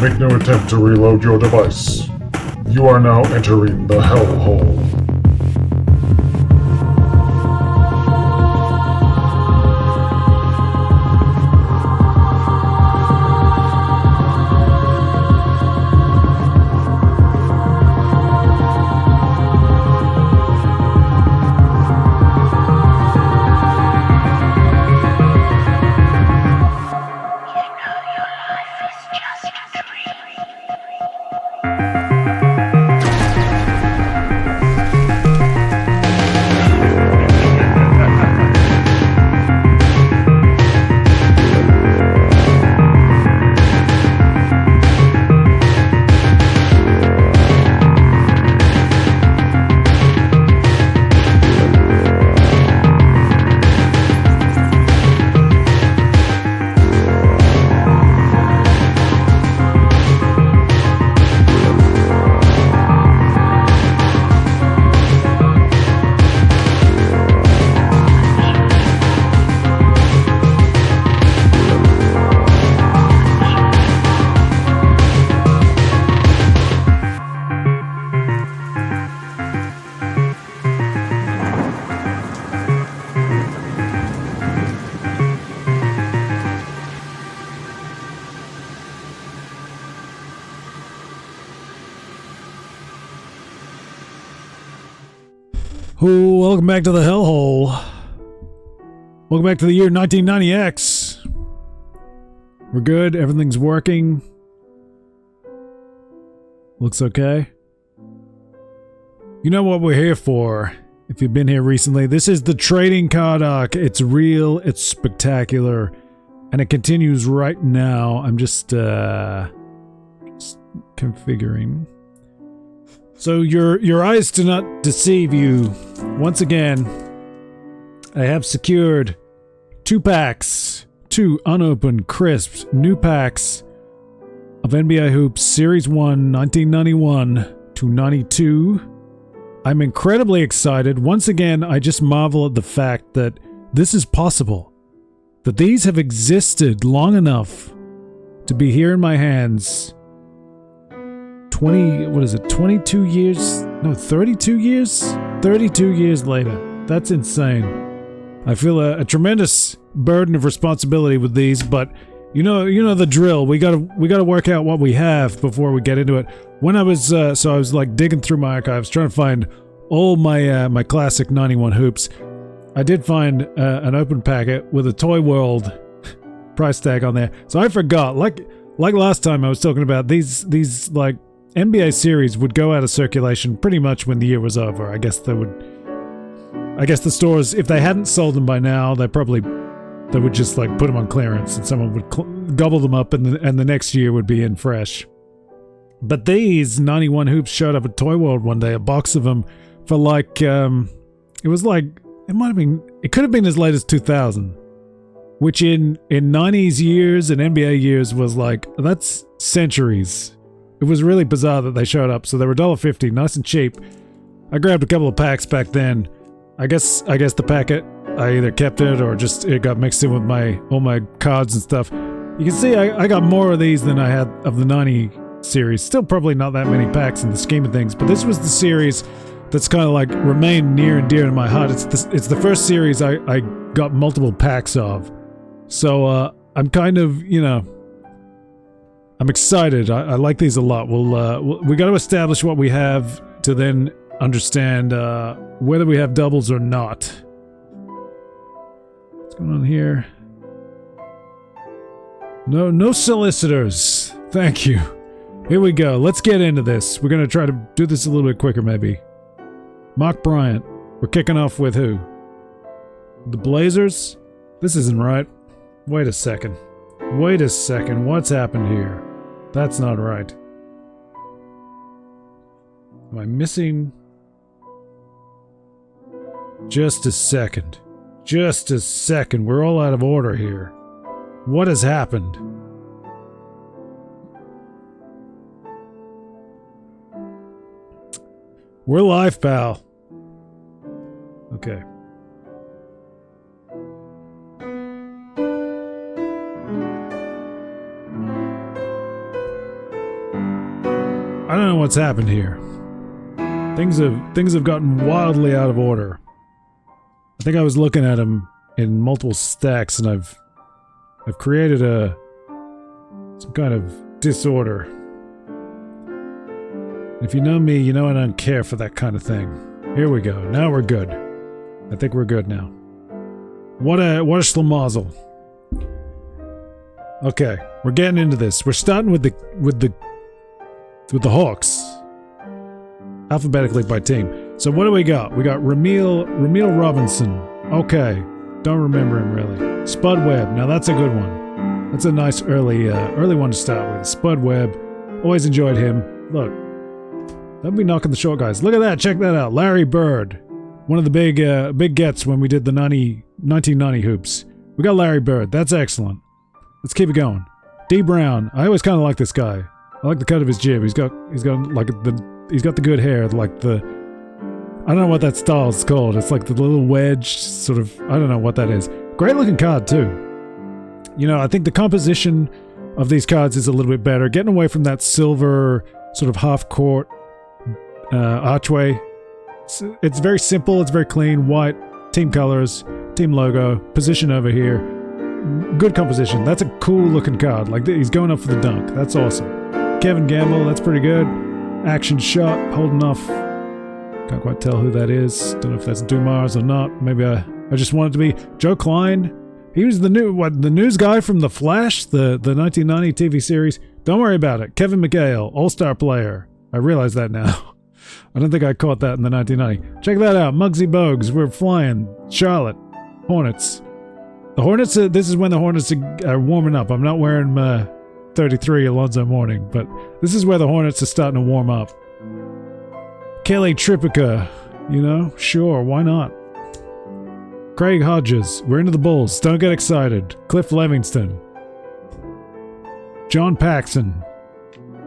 Make no attempt to reload your device. You are now entering the Hellhole. Oh, welcome back to the Hellhole. Welcome back to the year 1990X. We're good. Everything's working. Looks okay. You know what we're here for. If you've been here recently, this is the trading card arc. It's real. It's spectacular. And it continues right now. I'm just configuring. So your eyes do not deceive you. Once again, I have secured 2 packs, 2 unopened, crisp, new packs of NBA Hoops Series 1, 1991 to 92. I'm incredibly excited. Once again, I just marvel at the fact that this is possible. That these have existed long enough to be here in my hands. 22 years? No, 32 years? 32 years later. That's insane. I feel a tremendous burden of responsibility with these, but you know the drill. We gotta work out what we have before we get into it. When I was I was like digging through my archives trying to find all my my classic 91 hoops. I did find an open packet with a Toy World price tag on there. So I forgot. Like last time I was talking about these like NBA series would go out of circulation pretty much when the year was over. I guess the stores, if they hadn't sold them by now, they would just like put them on clearance and someone would gobble them up and the next year would be in fresh. But these 91 hoops showed up at Toy World one day, a box of them for like, it could have been as late as 2000, which in 90s years and NBA years was like, that's centuries. It was really bizarre that they showed up. So they were $1.50, nice and cheap. I grabbed a couple of packs back then. I guess the packet, I either kept it or just it got mixed in with all my cards and stuff. You can see I got more of these than I had of the 90 series. Still probably not that many packs in the scheme of things, but this was the series that's kind of like remained near and dear to my heart. It's the first series I got multiple packs of. So I'm kind of, I'm excited. I like these a lot. We got to establish what we have to then understand whether we have doubles or not. What's going on here? No solicitors. Thank you. Here we go. Let's get into this. We're going to try to do this a little bit quicker, maybe. Mark Bryant. We're kicking off with who? The Blazers? This isn't right. Wait a second. What's happened here? That's not right. Am I missing? Just a second. We're all out of order here. What has happened? We're live, pal. Okay. don't know what's happened here. Things have gotten wildly out of order. I think I was looking at them in multiple stacks, and I've created some kind of disorder. If you know me, you know I don't care for that kind of thing. Here we go. Now we're good. I think we're good now. What a schlemazel. Okay, we're getting into this. We're starting with the Hawks. Alphabetically by team. So what do we got? We got Ramil Robinson. Okay. Don't remember him really. Spud Webb. Now that's a good one. That's a nice early one to start with. Spud Webb. Always enjoyed him. Look. Don't be knocking the short guys. Look at that. Check that out. Larry Bird. One of the big gets when we did the 1990 hoops. We got Larry Bird. That's excellent. Let's keep it going. D Brown. I always kind of like this guy. I like the cut of his jib. He's got like he's got the good hair, like the, I don't know what that style is called. It's like the little wedge sort of, I don't know what that is. Great looking card too. You know, I think the composition of these cards is a little bit better. Getting away from that silver sort of half court archway. It's very simple. It's very clean. White, team colors, team logo, position over here. Good composition. That's a cool looking card. Like he's going up for the dunk. That's awesome. Kevin Gamble, that's pretty good. Action shot, holding off. Can't quite tell who that is. Don't know if that's Dumars or not. Maybe I just want it to be Joe Klein. He was the news guy from The Flash, the 1990 TV series. Don't worry about it. Kevin McHale, all-star player. I realize that now. I don't think I caught that in the 1990. Check that out. Muggsy Bogues, we're flying. Charlotte, Hornets. The Hornets, this is when the Hornets are warming up. I'm not wearing 33 Alonzo Mourning, but this is where the Hornets are starting to warm up. Kelly Tripica, you know, sure, why not? Craig Hodges, we're into the Bulls, don't get excited. Cliff Livingston. John Paxson,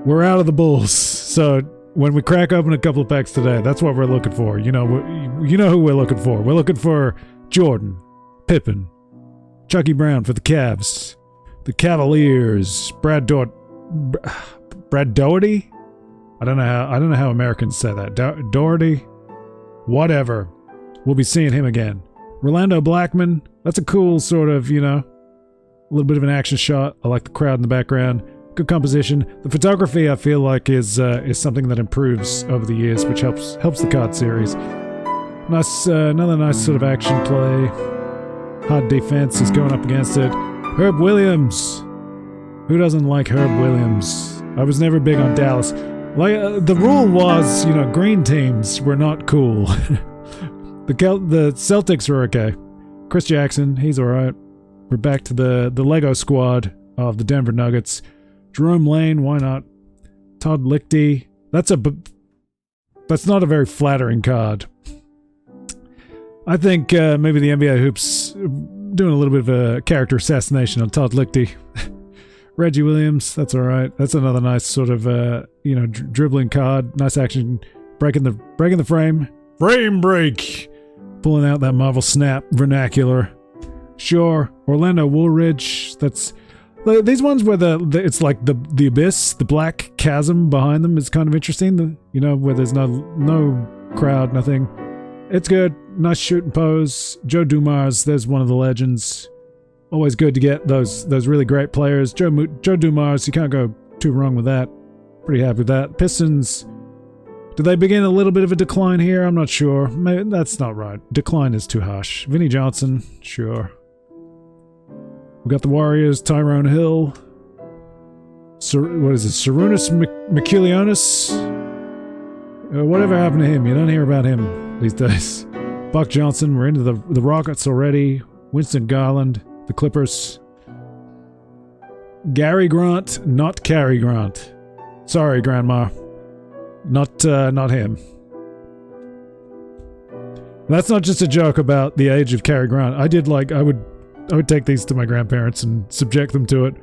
we're out of the Bulls, so when we crack open a couple of packs today, that's what we're looking for. You know who we're looking for. We're looking for Jordan, Pippen, Chucky Brown for the Cavs, the Cavaliers, Brad Doherty? I don't know how Americans say that. Doherty? Whatever. We'll be seeing him again. Rolando Blackman, that's a cool sort of, you know, a little bit of an action shot. I like the crowd in the background. Good composition. The photography, I feel like, is something that improves over the years, which helps the card series. Nice, another nice sort of action play. Hard defense. He's going up against it. Herb Williams. Who doesn't like Herb Williams? I was never big on Dallas. Like the rule was, you know, green teams were not cool. The Celtics were okay. Chris Jackson, he's all right. We're back to the Lego squad of the Denver Nuggets. Jerome Lane, why not? Todd Lichty. That's not a very flattering card. I think maybe the NBA Hoops doing a little bit of a character assassination on Todd Lichty. Reggie Williams, that's all right. That's another nice sort of you know, dribbling card. Nice action, breaking the frame. Frame break. Pulling out that Marvel Snap vernacular. Sure. Orlando Woolridge. That's these ones where it's like the abyss, the black chasm behind them is kind of interesting. You know, where there's no crowd, nothing. It's good. Nice shooting pose. Joe Dumars, there's one of the legends. Always good to get those really great players. Joe Dumars, you can't go too wrong with that. Pretty happy with that. Pistons, do they begin a little bit of a decline here? I'm not sure. Maybe that's not right. Decline is too harsh. Vinnie Johnson, sure. We got the Warriors, Tyrone Hill. What is it? Sarunas Mikulionis? Whatever happened to him? You don't hear about him these days. Buck Johnson, we're into the Rockets already. Winston Garland, the Clippers. Gary Grant, not Cary Grant. Sorry, Grandma. Not him. That's not just a joke about the age of Cary Grant. I would take these to my grandparents and subject them to it.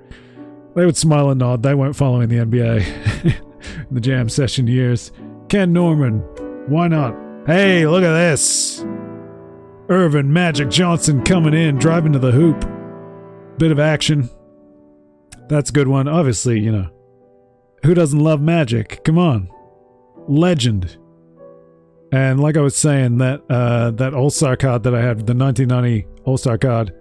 They would smile and nod. They weren't following the NBA in the jam session years. Ken Norman, why not? Hey, look at this. Irvin Magic Johnson coming in, driving to the hoop. Bit of action. That's a good one. Obviously, you know, who doesn't love Magic? Come on. legend. And like I was saying, that All-Star card that I had, the 1990 All-Star card,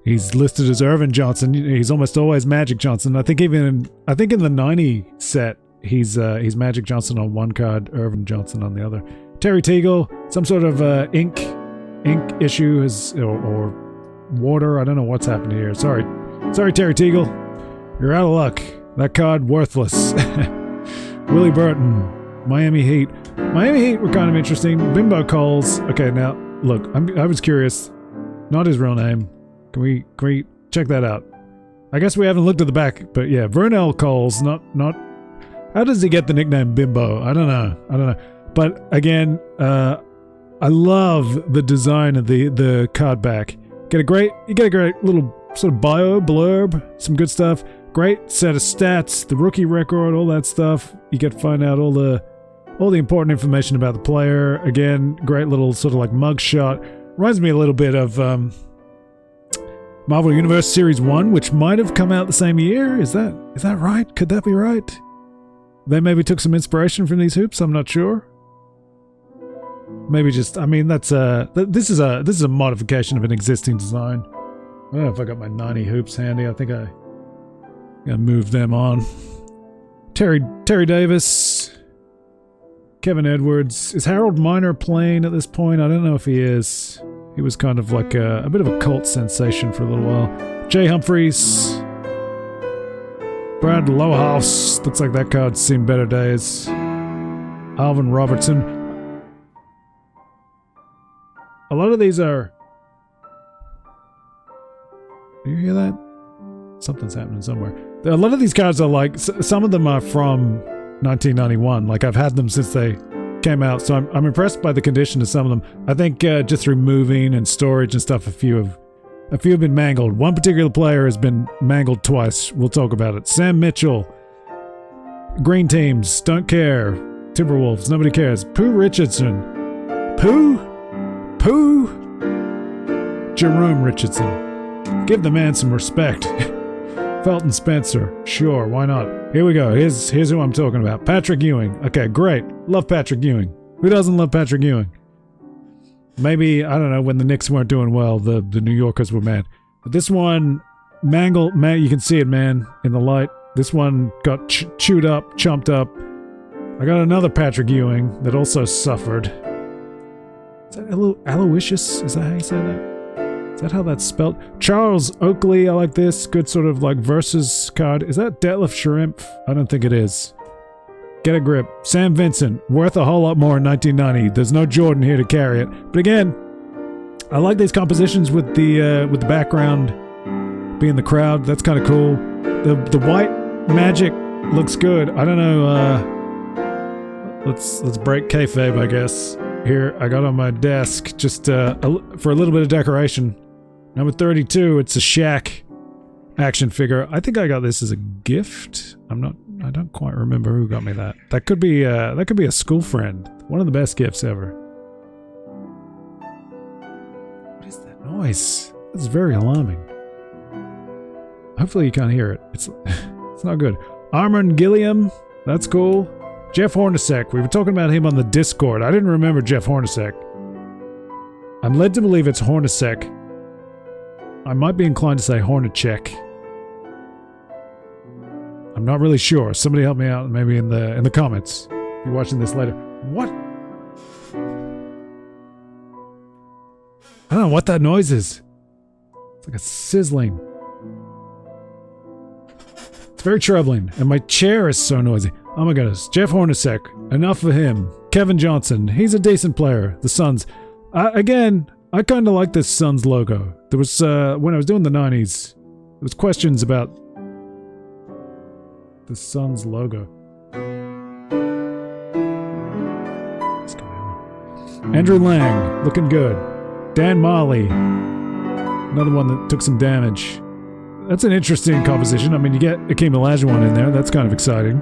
he's listed as Irvin Johnson. He's almost always Magic Johnson. I think in the 90 set, he's Magic Johnson on one card, Irvin Johnson on the other. Terry Teagle, some sort of ink issue or water. I don't know what's happened here. Sorry, Terry Teagle, you're out of luck. That card worthless. Willie Burton, Miami Heat. Miami Heat were kind of interesting. Bimbo Coles. Okay, now look, I was curious. Not his real name. Can we check that out? I guess we haven't looked at the back, but yeah, Vernell Coles. Not. How does he get the nickname Bimbo? I don't know. But again, I love the design of the card back. You get a great little sort of bio blurb, some good stuff. Great set of stats, the rookie record, all that stuff. You get to find out all the important information about the player. Again, great little sort of like mug shot. Reminds me a little bit of Marvel Universe Series 1, which might have come out the same year. Is that right? Could that be right? They maybe took some inspiration from these hoops. I'm not sure. Maybe just, I mean, this is a modification of an existing design. I don't know if I got my 90 hoops handy. I think I gotta move them on. Terry Davis, Kevin Edwards. Is Harold Miner playing at this point? I don't know if he is. He was kind of like a bit of a cult sensation for a little while. Jay Humphries, Brad Lowehouse. Looks like that card's seen better days. Alvin Robertson. A lot of these are... Do you hear that? Something's happening somewhere. A lot of these cards are like... Some of them are from 1991. Like, I've had them since they came out. So I'm impressed by the condition of some of them. I think just through moving and storage and stuff, a few have been mangled. One particular player has been mangled twice. We'll talk about it. Sam Mitchell. Green teams. Don't care. Timberwolves. Nobody cares. Pooh Richardson. Pooh? Jerome Richardson. Give the man some respect. Felton Spencer. Sure, why not? Here we go. Here's who I'm talking about. Patrick Ewing. Okay, great. Love Patrick Ewing. Who doesn't love Patrick Ewing? Maybe, I don't know, when the Knicks weren't doing well, the New Yorkers were mad. But this one, mangled, man, you can see it, man, in the light. This one got chewed up, chomped up. I got another Patrick Ewing that also suffered. Is that Aloysius? Is that how you say that? Is that how that's spelled? Charles Oakley, I like this. Good sort of like versus card. Is that Detlef Schrempf? I don't think it is. Get a grip. Sam Vincent, worth a whole lot more in 1990. There's no Jordan here to carry it. But again, I like these compositions with the background being the crowd. That's kind of cool. The white magic looks good. I don't know. Let's break kayfabe, I guess. Here, I got on my desk just for a little bit of decoration. Number 32, it's a Shaq action figure. I think I got this as a gift. I don't quite remember who got me that. That could be a school friend. One of the best gifts ever. What is that noise? That's very alarming. Hopefully you can't hear it. It's not good. Armand Gilliam, that's cool. Jeff Hornacek, we were talking about him on the Discord. I didn't remember Jeff Hornacek. I'm led to believe it's Hornacek. I might be inclined to say Hornacek. I'm not really sure. Somebody help me out, maybe in the comments. If you're watching this later. What? I don't know what that noise is. It's like a sizzling. It's very troubling, and my chair is so noisy. Oh my goodness. Jeff Hornacek. Enough of him. Kevin Johnson. He's a decent player. The Suns. Again, I kind of like this Suns logo. There was, when I was doing the 90s, there was questions about the Suns logo. What's going on? Andrew Lang. Looking good. Dan Marley. Another one that took some damage. That's an interesting composition. I mean, you get Akeem Olajuwon in there. That's kind of exciting.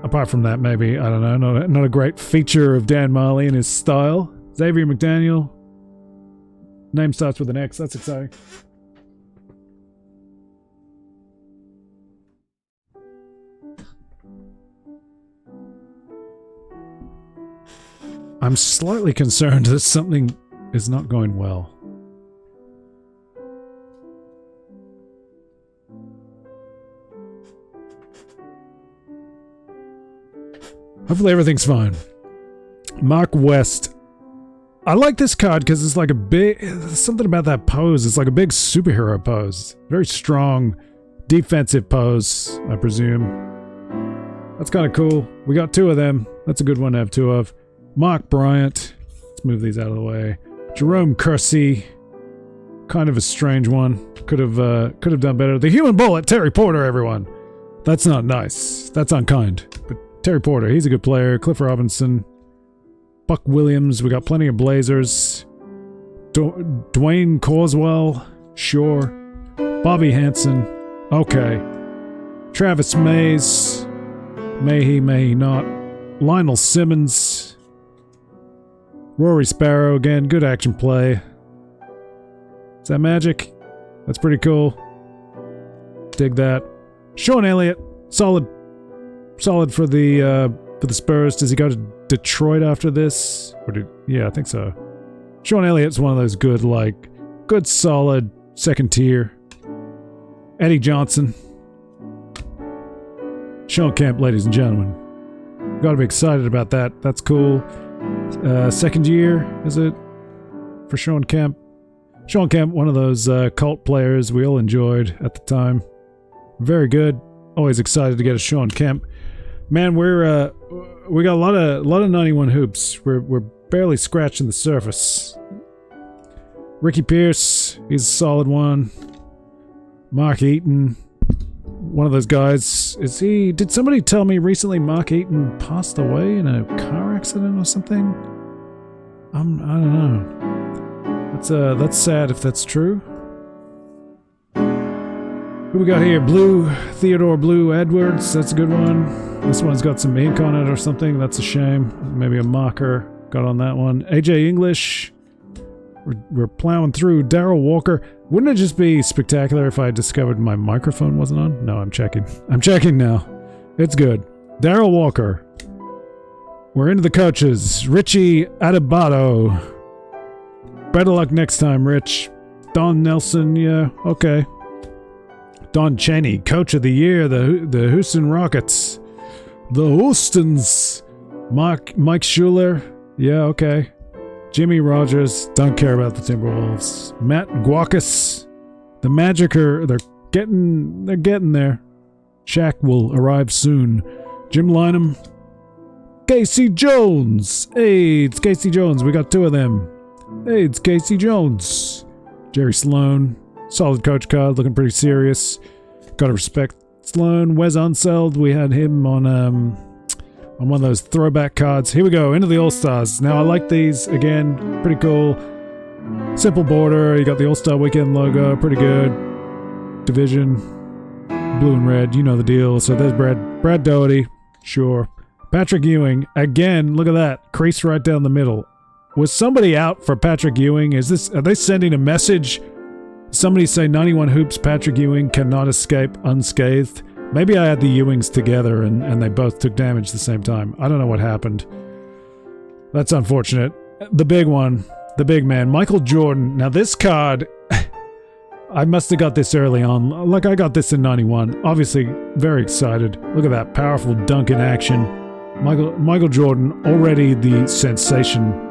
Apart from that, maybe, I don't know, not a great feature of Dan Marley and his style. Xavier McDaniel. Name starts with an X. That's exciting. I'm slightly concerned that something is not going well. Hopefully everything's fine. Mark West. I like this card because it's like a big... Something about that pose. It's like a big superhero pose. Very strong defensive pose, I presume. That's kind of cool. We got 2 of them. That's a good one to have 2 of. Mark Bryant. Let's move these out of the way. Jerome Kersey. Kind of a strange one. Could have done better. The Human Bullet, Terry Porter, everyone. That's not nice. That's unkind. But Terry Porter, he's a good player. Cliff Robinson. Buck Williams. We got plenty of Blazers. Dwayne Carswell. Sure. Bobby Hansen. Okay. Travis Mays. May he not. Lionel Simmons. Rory Sparrow, again, good action play. Is that Magic? That's pretty cool. Dig that. Sean Elliott, solid for the Spurs. Does he go to Detroit after this? Yeah, I think so. Sean Elliott's one of those good solid second tier. Eddie Johnson. Sean Kemp, ladies and gentlemen. Gotta be excited about that. That's cool. Second year, is it? For Sean Kemp. Sean Kemp, one of those cult players we all enjoyed at the time. Very good. Always excited to get a Sean Kemp. Man, we got a lot of 91 hoops. We're barely scratching the surface. Ricky Pierce, he's a solid one. Mark Eaton, one of those guys. Did somebody tell me recently Mark Eaton passed away in a car accident or something? I don't know. That's sad if that's true. Who we got here? Theodore Blue Edwards. That's a good one. This one's got some ink on it or something. That's a shame. Maybe a marker got on that one. AJ English. We're plowing through. Darrell Walker. Wouldn't it just be spectacular if I discovered my microphone wasn't on? No, I'm checking. I'm checking now. It's good. Darrell Walker. We're into the coaches. Richie Adebayo. Better luck next time, Rich. Don Nelson, yeah, okay. Don Cheney, Coach of the Year, the Houston Rockets. The Houstons. Mike Schuler, yeah, okay. Jimmy Rogers, don't care about the Timberwolves. Matt Guakas. The Magic they're getting there. Shaq will arrive soon. Jim Lynam. Casey Jones. Hey, it's Casey Jones. We got 2 of them. Hey, it's Casey Jones. Jerry Sloan. Solid coach card, looking pretty serious. Gotta respect Sloan. Wes Unseld, we had him on one of those throwback cards. Here we go, into the All-Stars. Now, I like these, again, pretty cool. Simple border, you got the All-Star Weekend logo, pretty good. Division, blue and red, you know the deal. So there's Brad Doherty, sure. Patrick Ewing, again, look at that, crease right down the middle. Was somebody out for Patrick Ewing? Are they sending a message? Somebody say 91 Hoops, Patrick Ewing cannot escape unscathed. Maybe I had the Ewings together and they both took damage at the same time. I don't know what happened. That's unfortunate. The big one, the big man, Michael Jordan. Now this card, I must have got this early on. Like I got this in 91. Obviously, very excited. Look at that powerful dunk in action. Michael Jordan, already the sensation.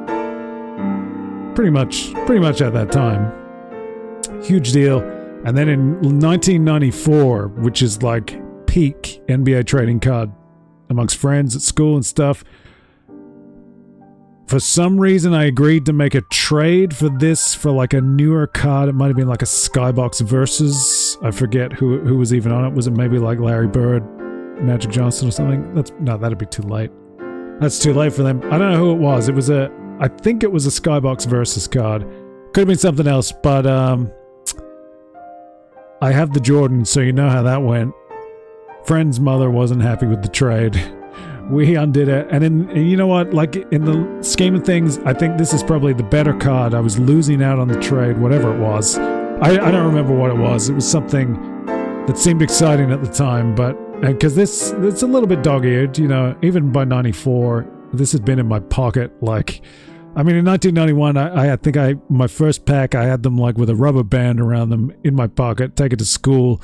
Pretty much at that time. Huge deal. And then in 1994, which is like peak NBA trading card amongst friends at school and stuff, for some reason I agreed to make a trade for this for like a newer card. It might have been like a Skybox Versus. I forget who was even on it. Was it maybe like Larry Bird, Magic Johnson or something? That'd be too late. That's too late for them. I don't know who it was. I think it was a Skybox Versus card. Could have been something else, but I have the Jordan, so you know how that went. Friend's mother wasn't happy with the trade. We undid it, and you know what? Like in the scheme of things, I think this is probably the better card. I was losing out on the trade, whatever it was. I don't remember what it was. It was something that seemed exciting at the time, but because it's a little bit dog-eared, you know. Even by '94, this has been in my pocket. Like, I mean, in 1991, I think my first pack, I had them like with a rubber band around them in my pocket, take it to school.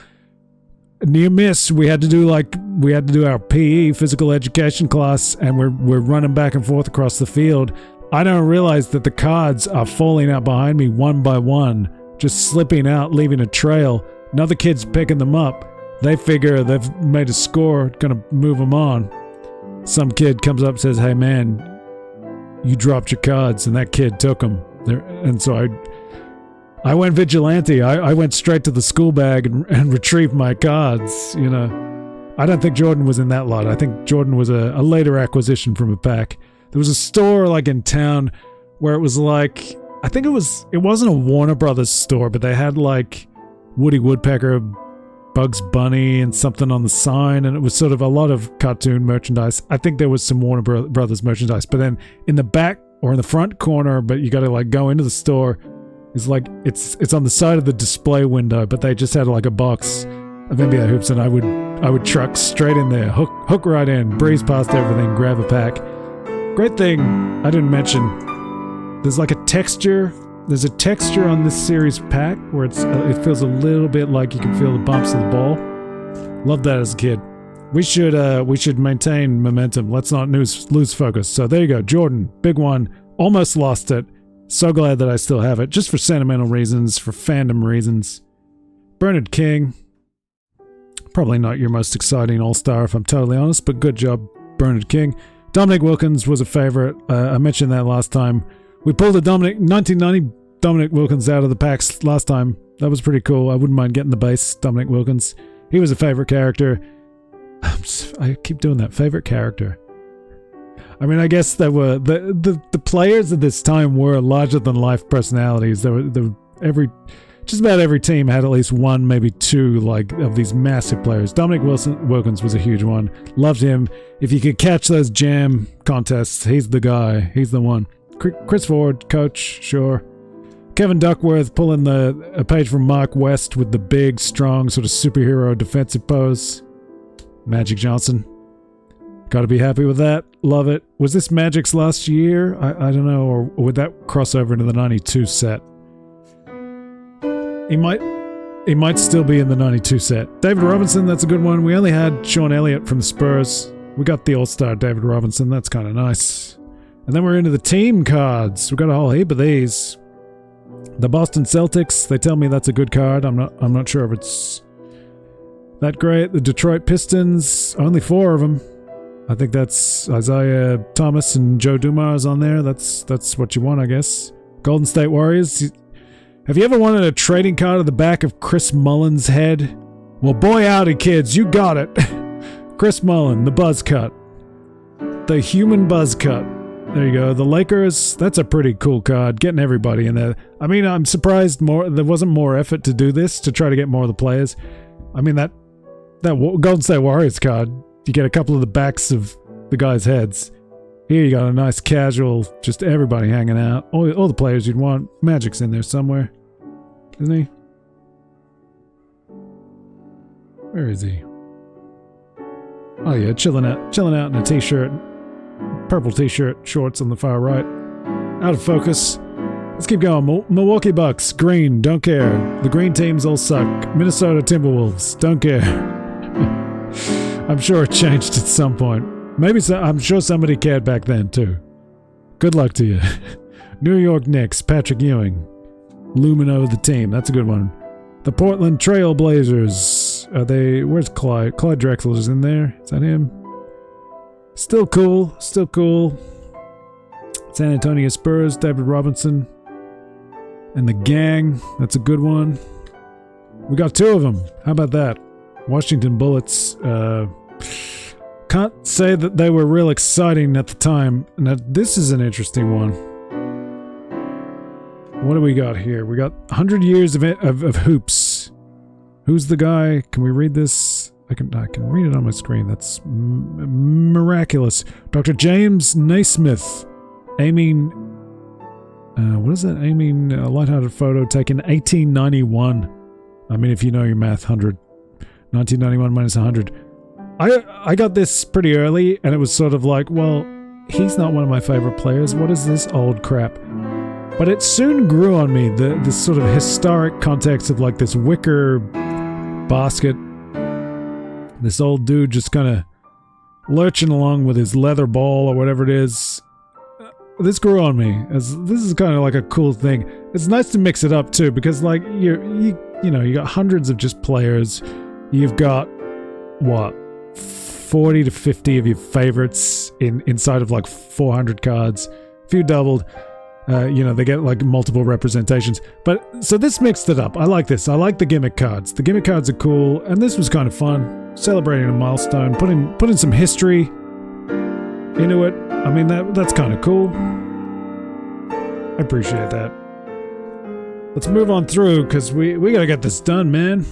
Near miss, we had to do our PE, physical education class, and we're running back and forth across the field. I don't realize that the cards are falling out behind me one by one, just slipping out, leaving a trail. Another kid's picking them up. They figure they've made a score, gonna move them on. Some kid comes up and says, "Hey man, you dropped your cards," and that kid took them. And so I went vigilante. I went straight to the school bag and retrieved my cards, you know. I don't think Jordan was in that lot. I think Jordan was a later acquisition from a pack. There was a store like in town where it was like, I think it wasn't a Warner Brothers store, but they had like Woody Woodpecker, Bugs Bunny, and something on the sign, and it was sort of a lot of cartoon merchandise. I think there was some Warner Brothers merchandise, but then in the back or in the front corner, but you got to like go into the store. It's like it's on the side of the display window, but they just had like a box of NBA hoops, and I would truck straight in there, hook right in, breeze past everything, grab a pack. Great thing I didn't mention. There's like a texture. There's a texture on this series pack where it feels a little bit like you can feel the bumps of the ball. Loved that as a kid. We should maintain momentum. Let's not lose focus. So there you go, Jordan, big one. Almost lost it. So glad that I still have it, just for sentimental reasons, for fandom reasons. Bernard King, probably not your most exciting all-star if I'm totally honest, but good job, Bernard King. Dominic Wilkins was a favorite. I mentioned that last time. We pulled the 1990 Dominic Wilkins out of the packs last time. That was pretty cool. I wouldn't mind getting the base Dominic Wilkins. He was a favorite character. I keep doing that. Favorite character. I mean, I guess there were the players at this time were larger than life personalities. Just about every team had at least one, maybe two, like, of these massive players. Dominic Wilkins was a huge one. Loved him. If you could catch those jam contests, he's the guy. He's the one. Chris Ford, coach, sure. Kevin Duckworth pulling a page from Mark West with the big, strong, sort of superhero defensive pose. Magic Johnson. Gotta be happy with that. Love it. Was this Magic's last year? I don't know. Or would that cross over into the 92 set? He might still be in the 92 set. David Robinson, that's a good one. We only had Sean Elliott from the Spurs. We got the All-Star David Robinson. That's kind of nice. And then we're into the team cards. We got a whole heap of these. The Boston Celtics, they tell me that's a good card. I'm not sure if it's that great. The Detroit Pistons, only 4 of them. I think that's Isaiah Thomas and Joe Dumars on there. That's what you want, I guess. Golden State Warriors. Have you ever wanted a trading card of the back of Chris Mullin's head? Well, boy howdy, kids, you got it. Chris Mullin, the buzz cut. The human buzz cut. There you go. The Lakers, that's a pretty cool card. Getting everybody in there. I mean, I'm surprised there wasn't more effort to do this, to try to get more of the players. I mean, that Golden State Warriors card, you get a couple of the backs of the guys' heads. Here you got a nice casual, just everybody hanging out. All the players you'd want. Magic's in there somewhere. Isn't he? Where is he? Oh yeah, chilling out in a t-shirt. Purple t-shirt, shorts on the far right. Out of focus. Let's keep going. Milwaukee Bucks, green, don't care. The green teams all suck. Minnesota Timberwolves, don't care. I'm sure it changed at some point. Maybe I'm sure somebody cared back then too. Good luck to you. New York Knicks, Patrick Ewing. Lumino the team. That's a good one. The Portland Trail Blazers. Where's Clyde? Clyde Drexler's in there. Is that him? Still cool. Still cool. San Antonio Spurs, David Robinson. And the gang. That's a good one. We got 2 of them. How about that? Washington Bullets. Can't say that they were real exciting at the time. Now, this is an interesting one. What do we got here? We got 100 years of hoops. Who's the guy? Can we read this? I can read it on my screen. That's miraculous. Dr. James Naismith. Aiming... what is that? Aiming a lighthearted photo taken 1891. I mean, if you know your math, 100. 1991 minus 100. I got this pretty early, and it was sort of like, well, he's not one of my favorite players. What is this old crap? But it soon grew on me, this sort of historic context of like this wicker basket. This old dude just kind of lurching along with his leather ball or whatever it is. This grew on me, as this is kind of like a cool thing. It's nice to mix it up too, because like you got hundreds of just players. You've got what, 40 to 50 of your favorites inside of like 400 cards. A few doubled. They get like multiple representations. But so this mixed it up. I like this. I like the gimmick cards. The gimmick cards are cool, and this was kind of fun. Celebrating a milestone, putting some history into it. I mean, that's kind of cool. I appreciate that. Let's move on through, because we gotta get this done, man.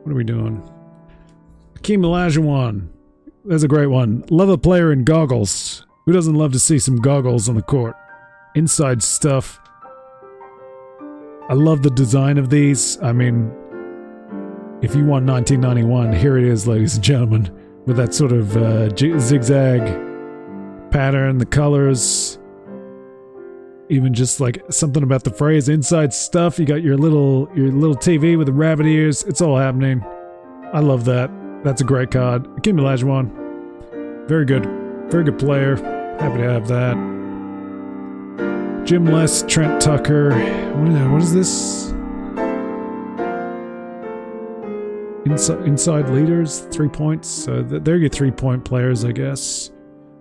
What are we doing? Hakeem Olajuwon. There's a great one. Love a player in goggles. Who doesn't love to see some goggles on the court? Inside stuff. I love the design of these. I mean, if you want 1991, here it is, ladies and gentlemen, with that sort of zigzag pattern, the colors, even just like something about the phrase inside stuff. You got your little TV with the rabbit ears. It's all happening. I love that. That's a great card. Hakeem Olajuwon. Very good. Very good player. Happy to have that. Jim Les, Trent Tucker. What is this? Inside leaders, 3 points. So they're your 3-point players, I guess.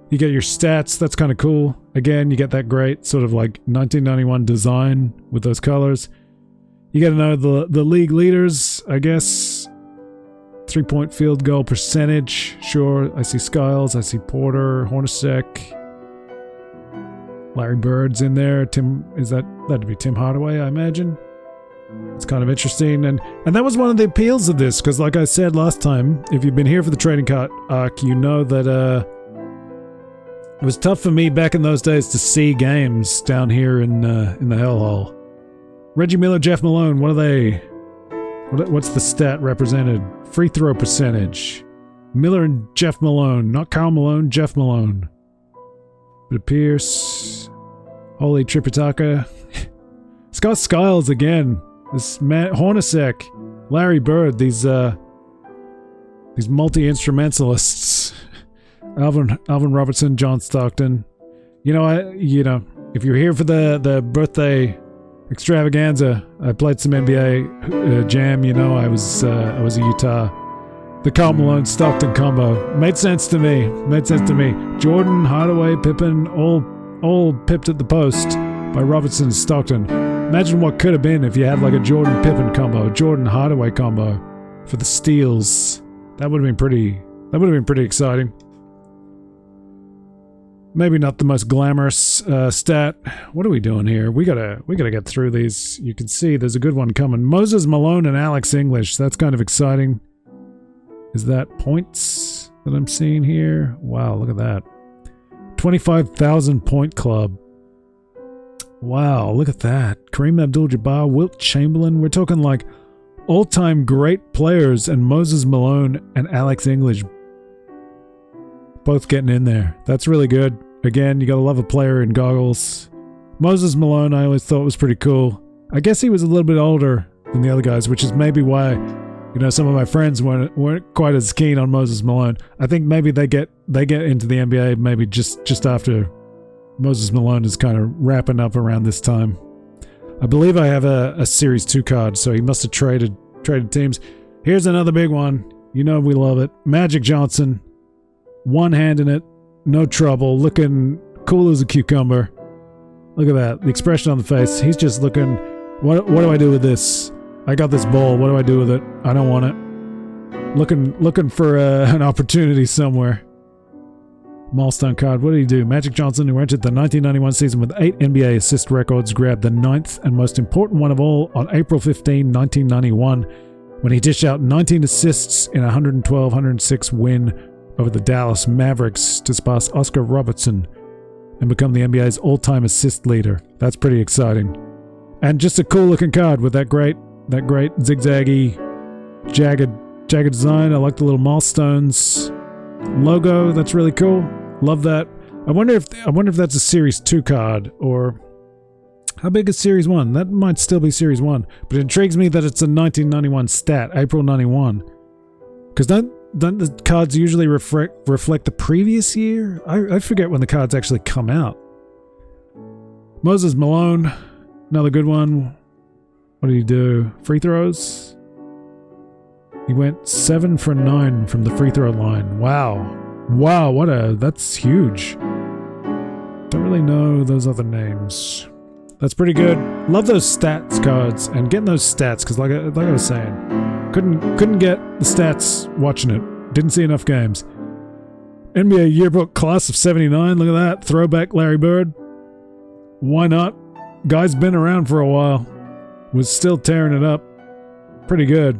You get your stats. That's kind of cool. Again, you get that great sort of like 1991 design with those colors. You got to know the league leaders, I guess. 3-point field goal percentage. Sure, I see Skiles, I see Porter, Hornacek, Larry Bird's in there. That'd be Tim Hardaway, I imagine. It's kind of interesting, and that was one of the appeals of this, because like I said last time, if you've been here for the trading card arc, you know that it was tough for me back in those days to see games down here in the Hellhole. Reggie Miller, Jeff Malone, what are they? What's the stat represented? Free throw percentage. Miller and Jeff Malone. Not Karl Malone, Jeff Malone. But Pierce. Holy Tripitaka. Scott Skiles again. This man, Hornacek. Larry Bird. These multi-instrumentalists. Alvin Robertson, John Stockton. If you're here for the birthday extravaganza, I played some NBA Jam. I was a Utah. The Karl Malone Stockton combo made sense to me. Jordan, Hardaway, Pippen, all pipped at the post by Robertson and Stockton. Imagine what could have been if you had like a Jordan Pippen combo, Jordan Hardaway combo for the steals. That would have been pretty exciting. Maybe not the most glamorous stat. What are we doing here? We gotta get through these. You can see there's a good one coming. Moses Malone and Alex English. That's kind of exciting. Is that points that I'm seeing here? Wow, look at that. 25,000 point club. Wow, look at that. Kareem Abdul-Jabbar, Wilt Chamberlain. We're talking like all-time great players, and Moses Malone and Alex English both getting in there. That's really good. Again, you gotta love a player in goggles. Moses Malone, I always thought was pretty cool. I guess he was a little bit older than the other guys, which is maybe why, some of my friends weren't quite as keen on Moses Malone. I think maybe they get into the NBA maybe just after Moses Malone is kind of wrapping up around this time. I believe I have a Series 2 card, so he must have traded teams. Here's another big one. We love it. Magic Johnson. One hand in it, no trouble, looking cool as a cucumber. Look at that, the expression on the face. He's just looking, what do I do with this? I got this ball, what do I do with it? I don't want it. Looking for an opportunity somewhere. Milestone card, what did he do? Magic Johnson, who entered the 1991 season with 8 NBA assist records, grabbed the 9th and most important one of all on April 15, 1991, when he dished out 19 assists in a 112-106 win over the Dallas Mavericks to surpass Oscar Robertson and become the NBA's all-time assist leader. That's pretty exciting. And just a cool-looking card with that great zigzaggy, jagged design. I like the little milestones logo. That's really cool. Love that. I wonder if that's a Series 2 card, or how big is Series 1? That might still be Series 1, but it intrigues me that it's a 1991 stat, April 91. Because don't the cards usually reflect the previous year? I forget when the cards actually come out. Moses Malone, another good one. What did he do? Free throws? He went 7 for 9 from the free throw line. Wow. Wow, that's huge. Don't really know those other names. That's pretty good. Love those stats cards and getting those stats, because like I was saying, couldn't get the stats watching it. Didn't see enough games. NBA yearbook class of 79. Look at that. Throwback Larry Bird. Why not? Guy's been around for a while. Was still tearing it up. Pretty good.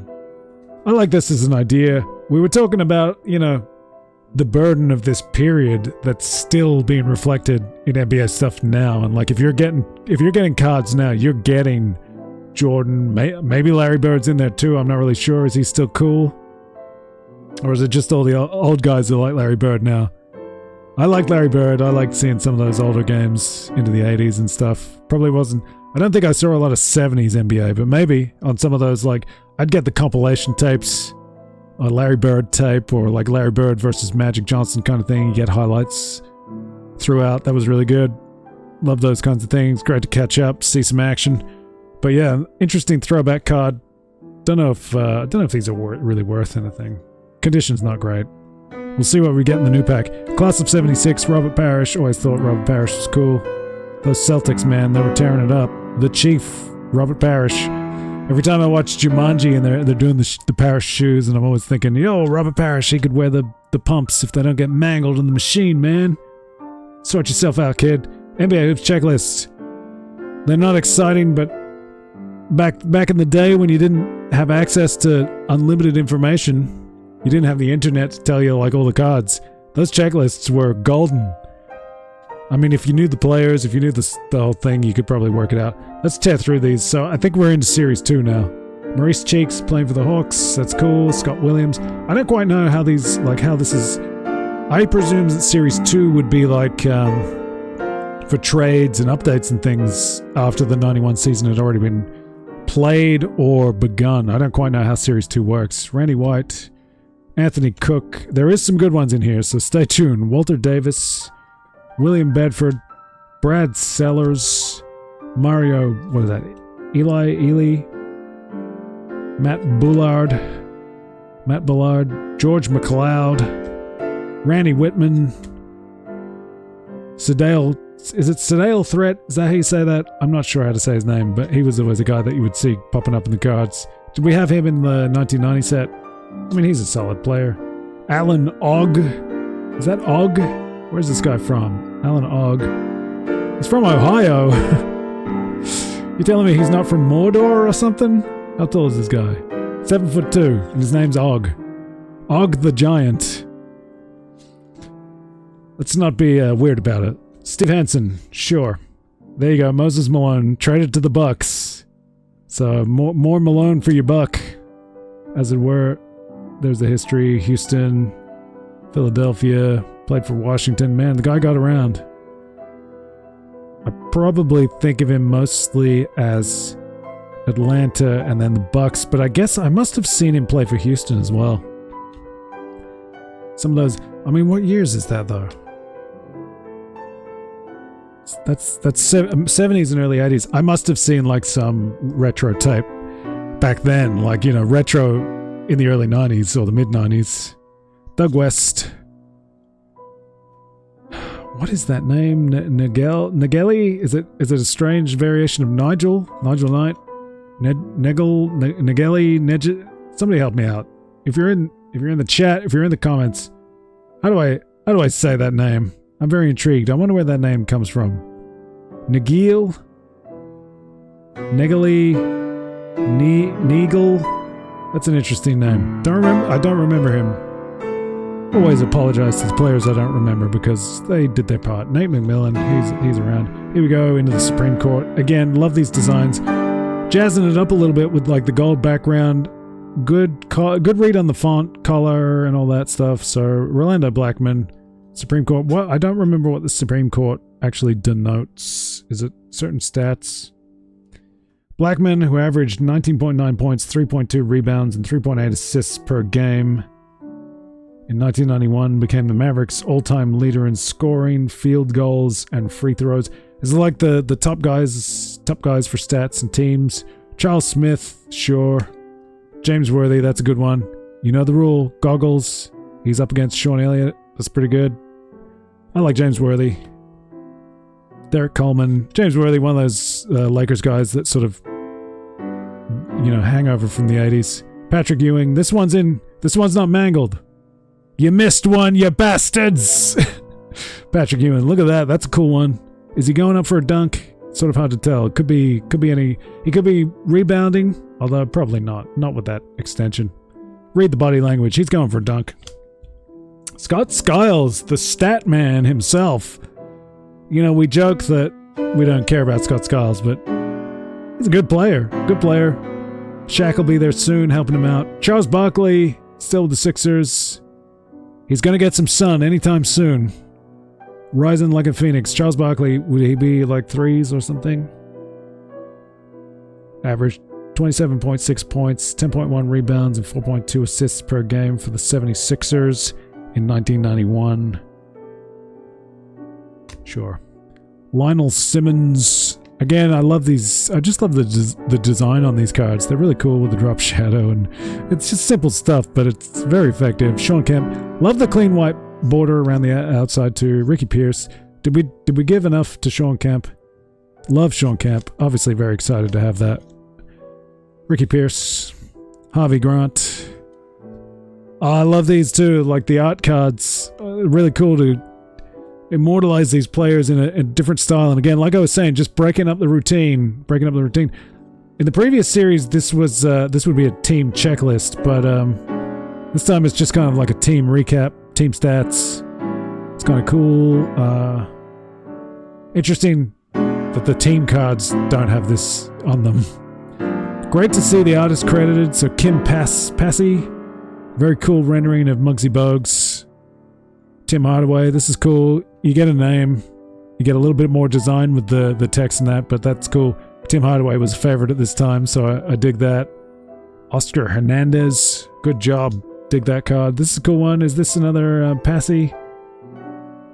I like this as an idea. We were talking about, the burden of this period that's still being reflected in NBA stuff now. And like, if you're getting cards now, you're getting Jordan. Maybe Larry Bird's in there too. I'm not really sure. Is he still cool? Or is it just all the old guys who like Larry Bird now? I like Larry Bird. I liked seeing some of those older games into the 80s and stuff. Probably wasn't... I don't think I saw a lot of 70s NBA, but maybe on some of those, like, I'd get the compilation tapes, a Larry Bird tape, or like Larry Bird versus Magic Johnson kind of thing. You get highlights throughout. That was really good. Love those kinds of things. Great to catch up, see some action. But yeah, interesting throwback card. Don't know if these are really worth anything. Condition's not great. We'll see what we get in the new pack. Class of 76, Robert Parrish. Always thought Robert Parrish was cool. Those Celtics, man, they were tearing it up. The Chief, Robert Parrish. Every time I watch Jumanji and they're doing the Parrish shoes, and I'm always thinking, yo, Robert Parrish, he could wear the pumps if they don't get mangled in the machine, man. Sort yourself out, kid. NBA Hoops checklist. They're not exciting, but back in the day when you didn't have access to unlimited information, you didn't have the internet to tell you like all the cards. Those checklists were golden. I mean, if you knew the players, if you knew the whole thing, you could probably work it out. Let's tear through these. So I think we're into Series 2 now. Maurice Cheeks playing for the Hawks. That's cool. Scott Williams. I don't quite know how this is. I presume that Series 2 would be like for trades and updates and things after the 91 season had already been played or begun. I don't quite know how Series 2 works. Randy White, Anthony Cook. There is some good ones in here, so stay tuned. Walter Davis, William Bedford, Brad Sellers, Mario, what is that? Ely, Matt Bullard, George McLeod, Randy Whitman, Sedale. Is it Sedale Threat? Is that how you say that? I'm not sure how to say his name, but he was always a guy that you would see popping up in the cards. Did we have him in the 1990 set? I mean, he's a solid player. Alan Ogg. Is that Ogg? Where's this guy from? Alan Ogg. He's from Ohio. You telling me he's not from Mordor or something? How tall is this guy? 7'2", and his name's Ogg. Ogg the Giant. Let's not be weird about it. Steve Hansen, sure. There you go. Moses Malone traded to the Bucks. So more Malone for your buck, as it were. There's the history. Houston, Philadelphia, played for Washington. Man, the guy got around. I probably think of him mostly as Atlanta and then the Bucks, but I guess I must have seen him play for Houston as well. Some of those. I mean, what years is that though? That's 70s and early 80s. I must have seen like some retro tape back then, like, retro in the early 90s or the mid 90s. Doug West. What is that name? Nageli? Is it a strange variation of Nigel? Nigel Knight? Nageli? Somebody help me out. If you're in the chat, if you're in the comments, how do I say that name? I'm very intrigued. I wonder where that name comes from. Nagil? Negali? Neagle? That's an interesting name. I don't remember him. Always apologize to the players I don't remember because they did their part. Nate McMillan, he's around. Here we go into the Supreme Court. Again, love these designs. Jazzing it up a little bit with like the gold background. Good read on the font, color, and all that stuff. So Rolando Blackman, Supreme Court. What? I don't remember what the Supreme Court actually denotes. Is it certain stats? Blackman, who averaged 19.9 points, 3.2 rebounds, and 3.8 assists per game. In 1991, became the Mavericks' all-time leader in scoring, field goals, and free throws. Is it like the top guys for stats and teams? Charles Smith, sure. James Worthy, that's a good one. You know the rule. Goggles. He's up against Sean Elliott. That's pretty good. I like James Worthy. Derek Coleman. James Worthy, one of those Lakers guys that sort of, hangover from the 80s. Patrick Ewing. This one's not mangled. You missed one, you bastards! Patrick Ewing, look at that. That's a cool one. Is he going up for a dunk? Sort of hard to tell. It could be any. He could be rebounding, although probably not. Not with that extension. Read the body language. He's going for a dunk. Scott Skiles, the stat man himself. We joke that we don't care about Scott Skiles, but he's a good player. Good player. Shaq will be there soon, helping him out. Charles Barkley, still with the Sixers. He's going to get some sun anytime soon. Rising like a phoenix. Charles Barkley, would he be like threes or something? Averaged 27.6 points, 10.1 rebounds, and 4.2 assists per game for the 76ers in 1991. Sure. Lionel Simmons. Again, I love these. I just love the design on these cards. They're really cool with the drop shadow, and it's just simple stuff, but it's very effective. Sean Kemp. Love the clean white border around the outside too. Ricky Pierce. Did we give enough to Sean Kemp? Love Sean Kemp. Obviously very excited to have that. Ricky Pierce. Harvey Grant. Oh, I love these too. Like the art cards. Really cool to immortalize these players in a different style. And again, like I was saying, just breaking up the routine. In the previous series, this would be a team checklist, but this time it's just kind of like a team recap, team stats. It's kind of cool. Interesting that the team cards don't have this on them. Great to see the artist credited. So Kim Passy, very cool rendering of Muggsy Bogues. Tim Hardaway, this is cool. You get a name. You get a little bit more design with the text and that, but that's cool. Tim Hardaway was a favorite at this time, so I dig that. Oscar Hernandez, good job. Dig that card. This is a cool one. Is this another Passy?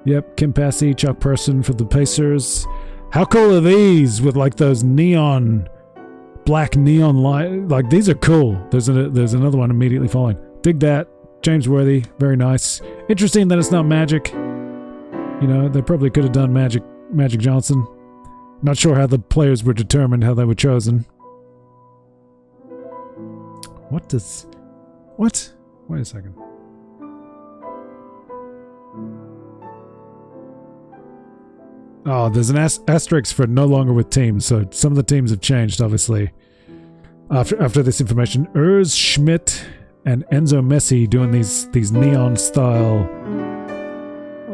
Yep, Kim Passy, Chuck Person for the Pacers. How cool are these with like those black neon light? Like these are cool. There's another one immediately following. Dig that. James Worthy, very nice. Interesting that it's not Magic. They probably could have done Magic Johnson. Not sure how the players were determined, how they were chosen. What? Wait a second. Oh, there's an asterisk for no longer with teams, so some of the teams have changed, obviously. After this information, Urs Schmidt and Enzo Messi doing these neon style.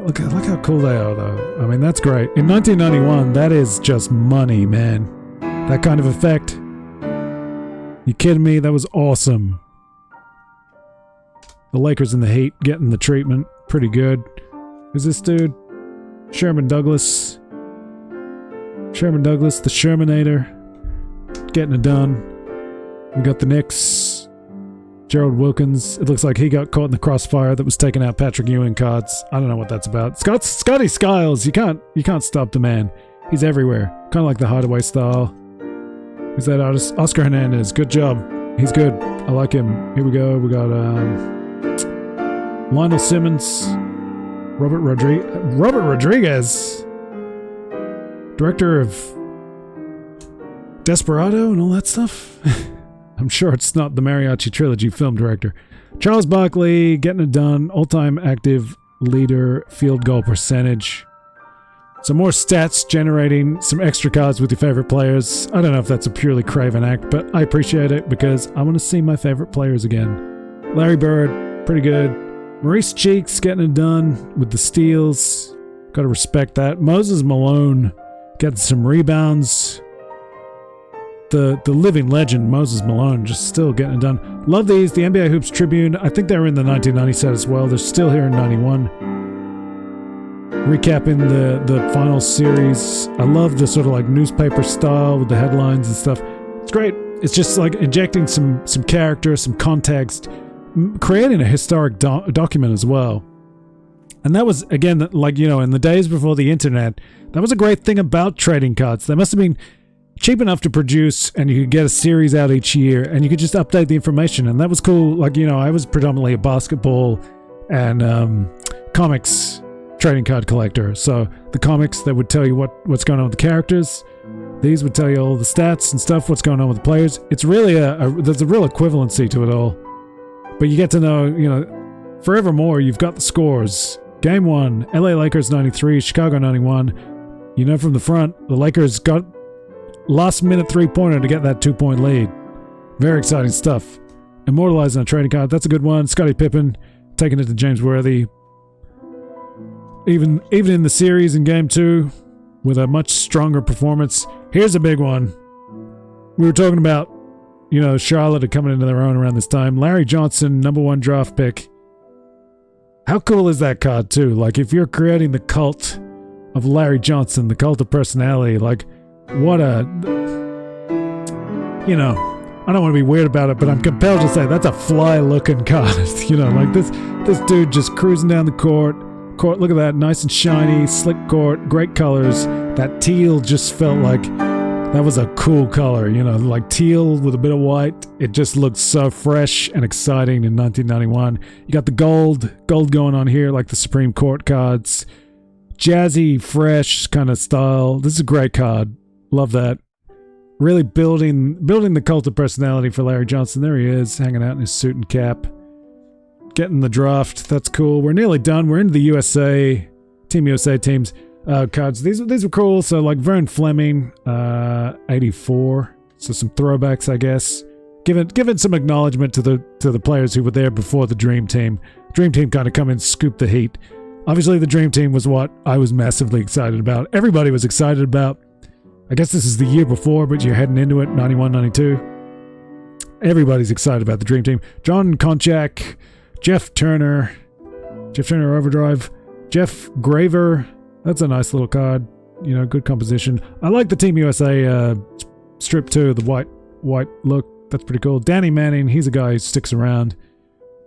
Look how cool they are, though. I mean, that's great. In 1991, that is just money, man. That kind of effect. You kidding me? That was awesome. The Lakers and the Heat getting the treatment. Pretty good. Who's this dude? Sherman Douglas. Sherman Douglas, the Shermanator. Getting it done. We got the Knicks. Gerald Wilkins. It looks like he got caught in the crossfire that was taking out Patrick Ewing cards. I don't know what that's about. Scotty Skiles. You can't stop the man. He's everywhere. Kind of like the Hardaway style. Who's that artist? Oscar Hernandez. Good job. He's good. I like him. Here we go. We got Lionel Simmons. Robert Rodriguez. Director of Desperado and all that stuff. I'm sure it's not the Mariachi Trilogy film director. Charles Barkley, getting it done. All-time active leader, field goal percentage. Some more stats generating some extra cards with your favorite players. I don't know if that's a purely craven act, but I appreciate it because I want to see my favorite players again. Larry Bird, pretty good. Maurice Cheeks getting it done with the steals. Got to respect that. Moses Malone getting some rebounds. The living legend, Moses Malone, just still getting it done. Love these. The NBA Hoops Tribune. I think they were in the 1990 set as well. They're still here in 91. recapping the final series. I love the sort of like newspaper style with the headlines and stuff. It's great. It's just like injecting some character, some context, creating a historic document as well. And that was, again, like, you know, in the days before the internet, that was a great thing about trading cards. They must have been cheap enough to produce, and you could get a series out each year, and you could just update the information, and that was cool. Like, you know, I was predominantly a basketball and comics trading card collector, so the comics that would tell you what's going on with the characters, these would tell you all the stats and stuff, what's going on with the players. It's really there's a real equivalency to it all, but you get to know, you know, forevermore, you've got the scores. Game 1, LA Lakers 93, Chicago 91. You know from the front, the Lakers got last minute 3-pointer to get that 2-point lead. Very exciting stuff. Immortalized on a trading card. That's a good one. Scottie Pippen taking it to James Worthy. Even in the series in Game 2 with a much stronger performance. Here's a big one. We were talking about, you know, Charlotte are coming into their own around this time. Larry Johnson, #1 draft pick. How cool is that card too? Like, if you're creating the cult of Larry Johnson, the cult of personality, like, what a, you know, I don't want to be weird about it, but I'm compelled to say that's a fly-looking card. You know, like this dude just cruising down the court, look at that, nice and shiny, slick court, great colors. That teal just felt like that was a cool color, you know, like teal with a bit of white. It just looked so fresh and exciting in 1991. You got the gold going on here, like the Supreme Court cards. Jazzy, fresh kind of style. This is a great card. Love that. Really building the cult of personality for Larry Johnson. There he is, hanging out in his suit and cap. Getting the draft. That's cool. We're nearly done. We're into the USA, Team USA teams. Cards. These were cool. So like Vern Fleming, 84. So some throwbacks, I guess. Giving some acknowledgement to the players who were there before the Dream Team. Dream Team kind of come in, scoop the heat. Obviously, the Dream Team was what I was massively excited about. Everybody was excited about. I guess this is the year before, but you're heading into it, 91, 92. Everybody's excited about the Dream Team. John Konchak, Jeff Turner Overdrive, Jeff Graver. That's a nice little card. You know, good composition. I like the Team USA strip too, the white look. That's pretty cool. Danny Manning, he's a guy who sticks around.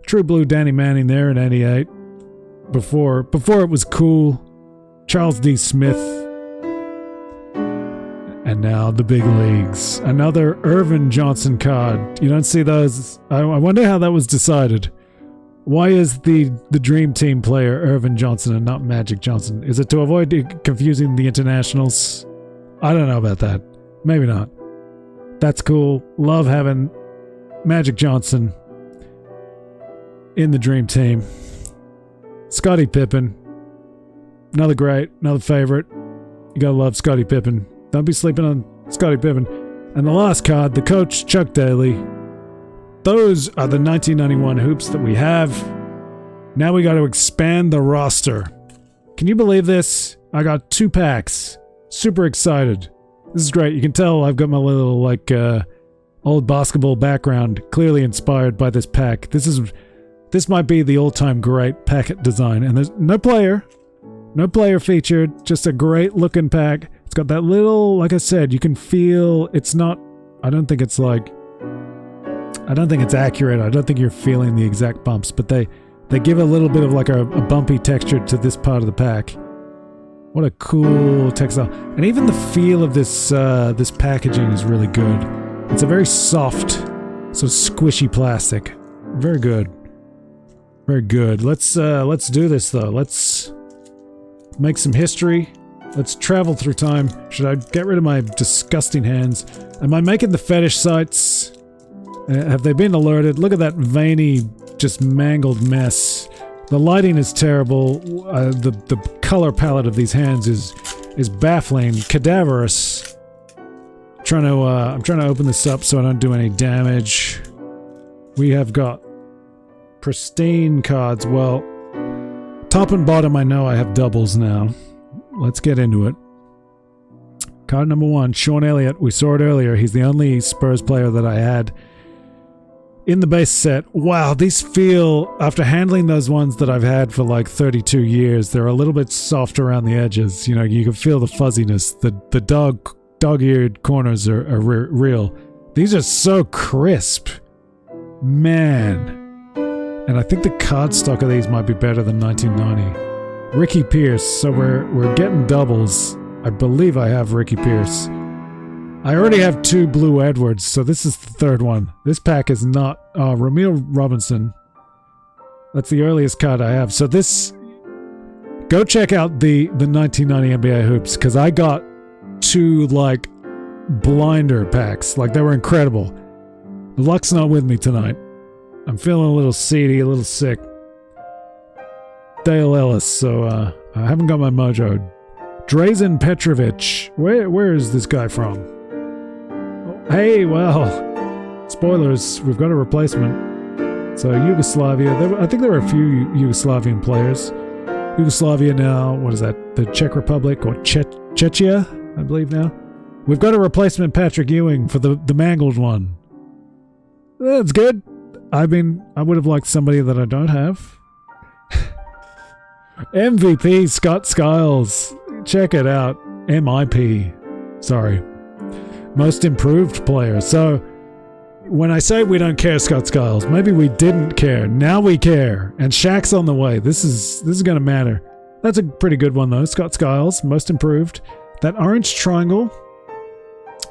True blue Danny Manning there in 88. Before it was cool. Charles D. Smith. And now the big leagues. Another Irvin Johnson card. You don't see those. I wonder how that was decided. Why is the Dream Team player Irvin Johnson and not Magic Johnson? Is it to avoid confusing the internationals? I don't know about that. Maybe not. That's cool. Love having Magic Johnson in the Dream Team. Scottie Pippen. Another favorite. You gotta love Scottie Pippen. Don't be sleeping on Scottie Pippen. And the last card, the coach, Chuck Daly. Those are the 1991 hoops that we have. Now we got to expand the roster. Can you believe this? I got 2 packs. Super excited. This is great. You can tell I've got my little, like, old basketball background clearly inspired by this pack. This might be the all-time great packet design. And there's no player featured. Just a great looking pack. It's got that little, like I said, you can feel it's not, I don't think it's accurate. I don't think you're feeling the exact bumps, but they give a little bit of like a bumpy texture to this part of the pack. What a cool textile. And even the feel of this packaging is really good. It's a very soft, so squishy plastic. Very good. Very good. Let's do this though. Let's make some history. Let's travel through time. Should I get rid of my disgusting hands? Am I making the fetish sites? Have they been alerted? Look at that veiny, just mangled mess. The lighting is terrible. The color palette of these hands is baffling, cadaverous. I'm trying to open this up so I don't do any damage. We have got pristine cards. Well, top and bottom, I know I have doubles now. Let's get into it. Card number 1, Sean Elliott. We saw it earlier. He's the only Spurs player that I had. in the base set, wow, these feel, after handling those ones that I've had for like 32 years, they're a little bit soft around the edges. You know, you can feel the fuzziness. The dog-eared corners are real. These are so crisp. Man. And I think the cardstock of these might be better than 1990. Ricky Pierce, so we're getting doubles. I believe I have Ricky Pierce. I already have 2 Blue Edwards, so this is the 3rd one. This pack is not... Ramil Robinson. That's the earliest card I have. So this... Go check out the 1990 NBA hoops, because I got 2, like, blinder packs. Like, they were incredible. The luck's not with me tonight. I'm feeling a little seedy, a little sick. Dale Ellis, so I haven't got my mojo. Drazen Petrovic. Where is this guy from? Hey, well, spoilers, we've got a replacement. So Yugoslavia, I think there were a few Yugoslavian players. Yugoslavia now, what is that? The Czech Republic or Czechia, I believe now. We've got a replacement Patrick Ewing for the mangled one. That's good. I mean, I would have liked somebody that I don't have. MVP Scott Skiles. Check it out. MIP. Sorry. Most improved player. So when I say we don't care, Scott Skiles, maybe we didn't care. Now we care. And Shaq's on the way. This is going to matter. That's a pretty good one though. Scott Skiles, most improved. That orange triangle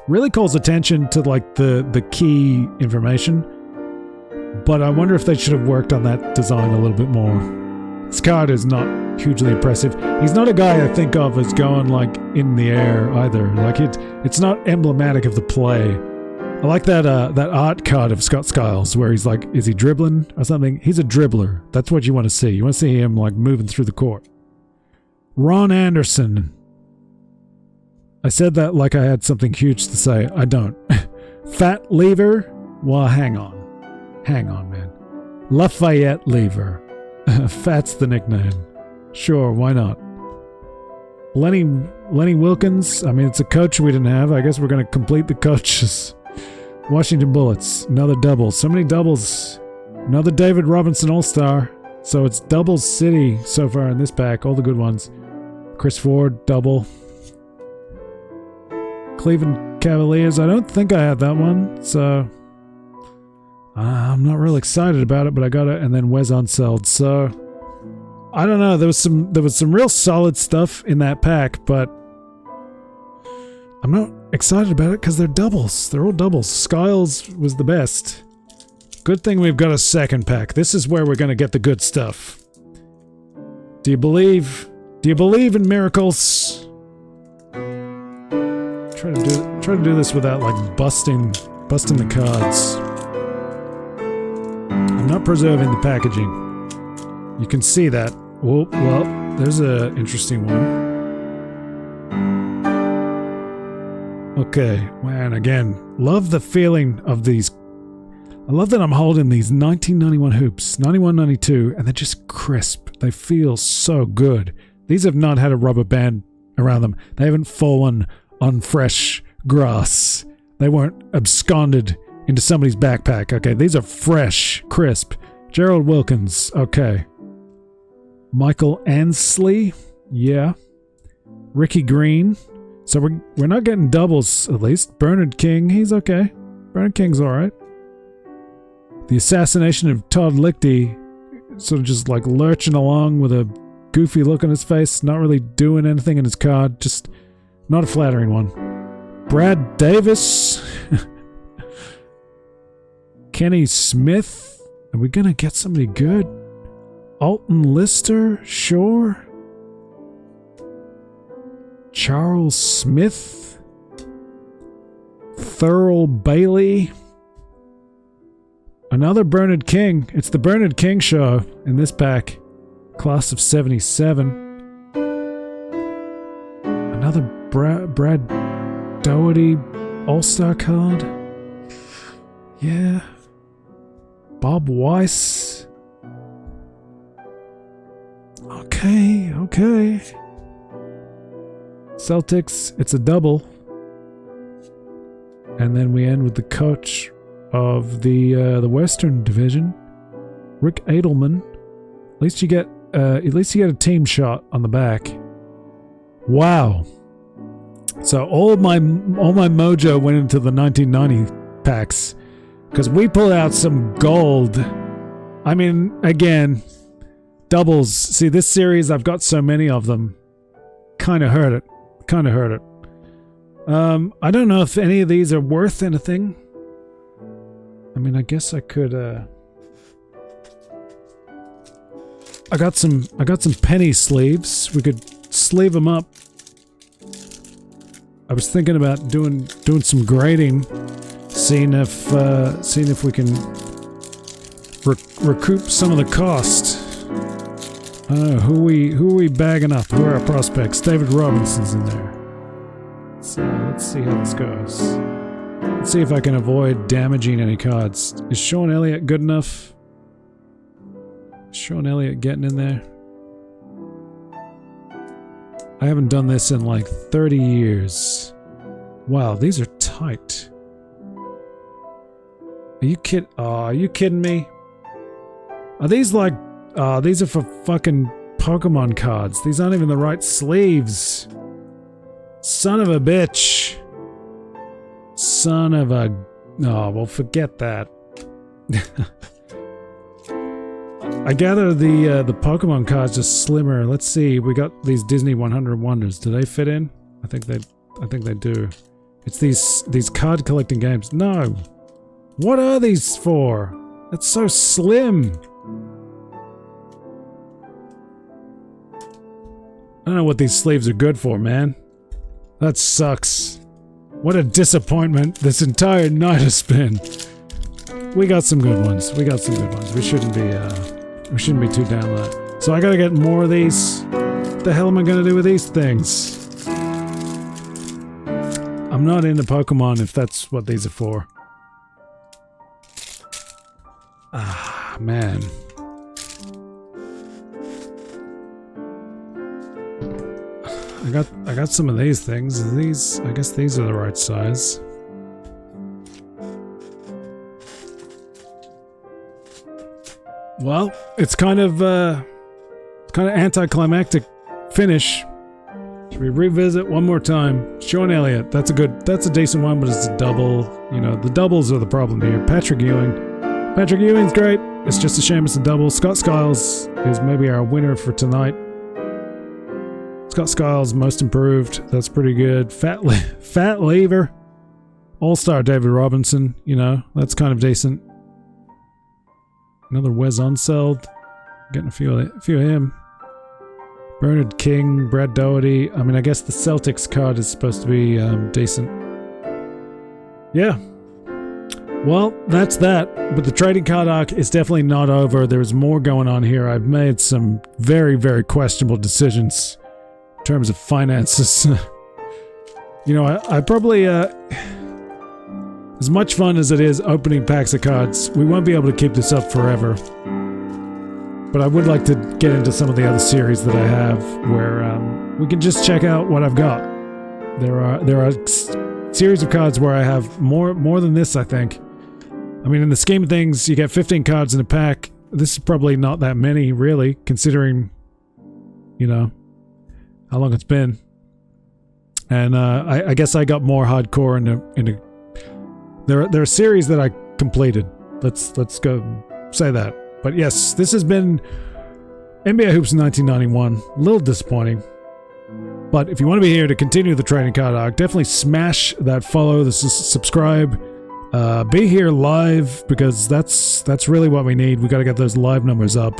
really calls attention to like the key information. But I wonder if they should have worked on that design a little bit more. This card is not hugely impressive. He's not a guy I think of as going like in the air either. Like it's not emblematic of the play. I like that art card of Scott Skiles where he's like, is he dribbling or something? He's a dribbler. That's what you want to see. You want to see him like moving through the court. Ron Anderson. I said that like I had something huge to say. I don't. Fat Lever. Well, hang on. Hang on, man. Lafayette Lever. Fat's the nickname. Sure, why not? Lenny Wilkins. I mean, it's a coach we didn't have. I guess we're going to complete the coaches. Washington Bullets. Another double. So many doubles. Another David Robinson All-Star. So it's double city so far in this pack. All the good ones. Chris Ford, double. Cleveland Cavaliers. I don't think I had that one. So... I'm not real excited about it, but I got it. And then Wes Unseld. So I don't know. There was some real solid stuff in that pack, but I'm not excited about it because they're doubles. They're all doubles. Skiles was the best. Good thing we've got a second pack. This is where we're gonna get the good stuff. Do you believe in miracles? Try to do this without like busting the cards. I'm not preserving the packaging. You can see that. Oh, well, there's an interesting one. Okay, man, again, love the feeling of these. I love that I'm holding these 1991 hoops, 91, 92, and they're just crisp. They feel so good. These have not had a rubber band around them. They haven't fallen on fresh grass. They weren't absconded into somebody's backpack. Okay, these are fresh, crisp. Gerald Wilkins. Okay. Michael Ansley. Yeah. Ricky Green. So we're not getting doubles, at least. Bernard King. He's okay. Bernard King's all right. The assassination of Todd Lichty. Sort of just like lurching along with a goofy look on his face. Not really doing anything in his card. Just not a flattering one. Brad Davis. Kenny Smith. Are we gonna get somebody good? Alton Lister? Sure. Charles Smith. Thurl Bailey. Another Bernard King. It's the Bernard King show in this pack. Class of 77. Another Brad Doherty All-Star card. Yeah. Bob Weiss. Okay. Celtics, it's a double. And then we end with the coach. of the Western Division, Rick Edelman. At least you get a team shot on the back. Wow. So all my mojo went into the 1990 packs because we pulled out some gold. I mean, again, doubles. See, this series, I've got so many of them. Kind of hurt it. I don't know if any of these are worth anything. I mean, I guess I could, I got some penny sleeves. We could sleeve them up. I was thinking about doing some grading, seeing if we can recoup some of the cost. Who are we bagging up? Who are our prospects? David Robinson's in there. So let's see how this goes. Let's see if I can avoid damaging any cards. Is Sean Elliott good enough? Is Sean Elliott getting in there? I haven't done this in like 30 years. Wow, these are tight. Are you kidding me? Are these like... these are for fucking Pokemon cards. These aren't even the right sleeves. Son of a bitch. Son of a... Oh, well, forget that. I gather the Pokemon cards are slimmer. Let's see. We got these Disney 100 Wonders. Do they fit in? I think they do. It's these card collecting games. No. What are these for? That's so slim. I don't know what these sleeves are good for, man. That sucks. What a disappointment this entire night has been. We got some good ones. We shouldn't be too down with that. So I gotta get more of these. What the hell am I gonna do with these things? I'm not into Pokemon if that's what these are for. Ah, man. I got some of these things. I guess these are the right size. Well, it's kind of anticlimactic finish. Should we revisit one more time? Sean Elliott, that's a decent one, but it's a double. You know, the doubles are the problem here. Patrick Ewing's great. It's just a shame it's a double. Scott Skiles is maybe our winner for tonight. Scott Skiles, most improved. That's pretty good. Fat Lever. All-star David Robinson, you know, that's kind of decent. Another Wes Unseld. Getting a few of him. Bernard King, Brad Doherty. I mean, I guess the Celtics card is supposed to be decent. Yeah. Well, that's that. But the trading card arc is definitely not over. There's more going on here. I've made some very, very questionable decisions in terms of finances. You know, I probably... as much fun as it is opening packs of cards, we won't be able to keep this up forever. But I would like to get into some of the other series that I have where we can just check out what I've got. There are series of cards where I have more than this, I think. I mean, in the scheme of things, you get 15 cards in a pack. This is probably not that many, really, considering, you know, how long it's been. And I guess I got more hardcore into There are series that I completed. Let's go say that. But yes, this has been NBA Hoops 1991. A little disappointing. But if you want to be here to continue the trading card arc, definitely smash that follow, the subscribe. Be here live because that's really what we need. We got to get those live numbers up.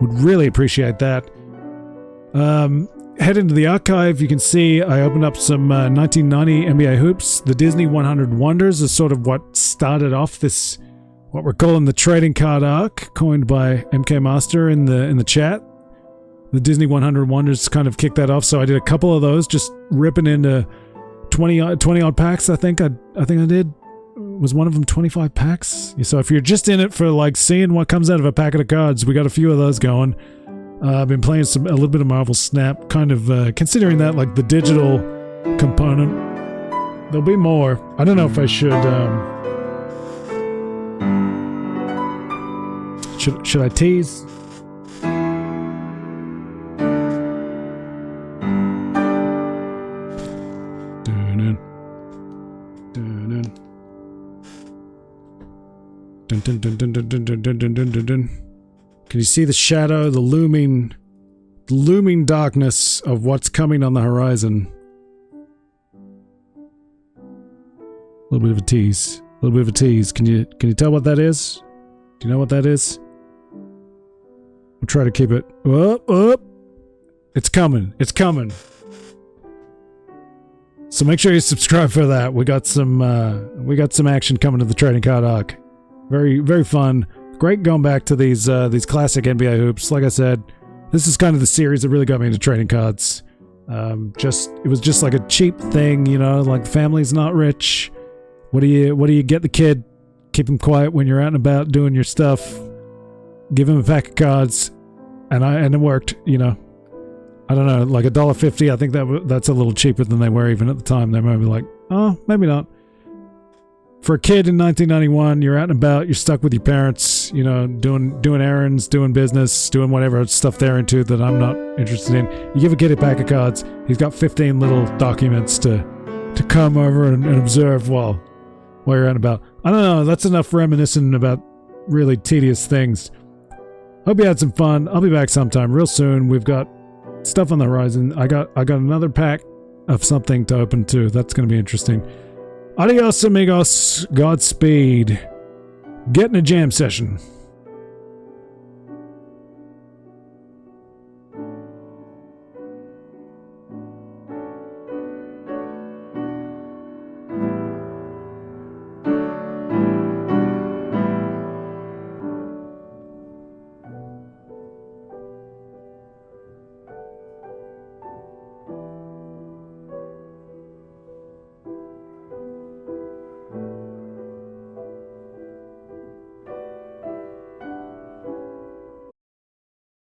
Would really appreciate that. Head into the archive. You can see I opened up some 1990 NBA Hoops. The Disney 100 Wonders is sort of what started off this, what we're calling the trading card arc, coined by MK Master in the chat. The Disney 100 Wonders kind of kicked that off, so I did a couple of those, just ripping into 20 odd packs. I think I did. Was one of them 25 packs? So if you're just in it for like seeing what comes out of a packet of cards, we got a few of those going. I've been playing a little bit of Marvel Snap, kind of considering that like the digital component. There'll be more. I don't know if I should Should I tease? Dun, dun, dun, dun, dun, dun, dun, dun, dun, dun, dun, dun, dun, dun. Can you see the shadow, the looming darkness of what's coming on the horizon? A little bit of a tease. A little bit of a tease. Can you tell what that is? Do you know what that is? We'll try to keep it up. It's coming. It's coming. So make sure you subscribe for that. We got some action coming to the trading card arc. Very, very fun. Great going back to these classic NBA hoops. Like I said, this is kind of the series that really got me into trading cards. It was just like a cheap thing, you know, like the family's not rich. What do you get the kid? Keep him quiet when you're out and about doing your stuff. Give him a pack of cards, and it worked, you know. I don't know, like $1.50. I think that's a little cheaper than they were even at the time. They might be like, oh, maybe not. For a kid in 1991, you're out and about, you're stuck with your parents, you know, doing errands, doing business, doing whatever stuff they're into that I'm not interested in. You give a kid a pack of cards, he's got 15 little documents to come over and observe while you're out and about. I don't know, that's enough reminiscing about really tedious things. Hope you had some fun. I'll be back sometime real soon. We've got stuff on the horizon. I got another pack of something to open too. That's going to be interesting. Adios, amigos. Godspeed. Get in a jam session.